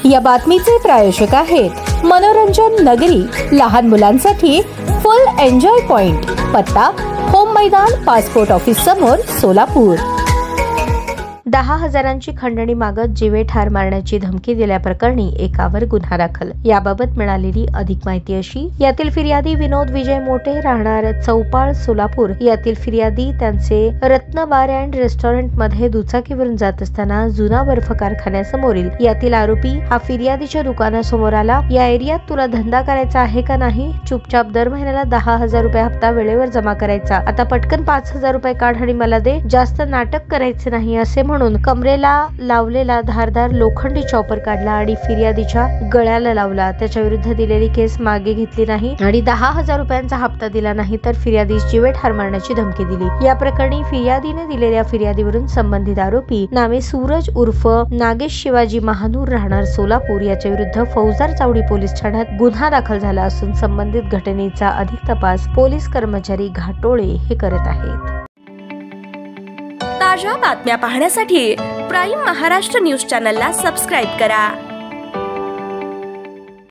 या बातमीचे प्रायोजक आहेत मनोरंजन नगरी, लहान मुलांसाठी फुल एन्जॉय पॉइंट, पत्ता होम मैदान, पासपोर्ट ऑफिस समोर, सोलापूर. 10,000ची खंडणी मागत जीवे ठार मारण्याची धमकी दिल्याप्रकरणी एकावर गुन्हा दाखल. याबाबत मिळालेली अधिक माहिती अशी: यातील फिर्यादी विनोद विजय मोटे, राहणार चौपाळ, सोलापूर. यातील फिर्यादी त्यांचे रत्न बार अँड रेस्टॉरंट मध्ये दुचाकीवरून जात असताना जुना बर्फ कारखान्यासमोरील यातील आरोपी हा फिर्यादीच्या दुकानासमोर आला. या एरियात तुला धंदा करायचा आहे का नाही? चुपचाप दर महिन्याला 10,000 रुपये हप्ता वेळेवर जमा करायचा. आता पटकन 5,000 रुपये काढ आणि मला दे. जास्त नाटक करायचे नाही असे म्हणून कमरेला लावलेला धारदार लोखंडी चॉपर काढला आणि फिर्यादीच्या गळ्याला लावला. त्याच्या विरुद्ध दिलेली केस मागे घेतली नाही आणि 10,000 रुपयांचा हप्ता दिला नाही तर फिर्यादीस जीवे ठार मारण्याची धमकी दिली. या प्रकरणी फिर्यादीने दिलेल्या फिर्यादीवरून संबंधित आरोपी नामे सूरज उर्फ नागेश शिवाजी महानूर, राहणार सोलापूर, याच्या विरुद्ध फौजदार चावडी पोलीस ठाण्यात गुन्हा दाखल झाला असून संबंधित घटनेचा अधिक तपास पोलीस कर्मचारी घाटोळे हे करत आहेत. ताज्या बातम्या पाहण्यासाठी प्राईम महाराष्ट्र न्यूज चॅनलला सबस्क्राईब करा.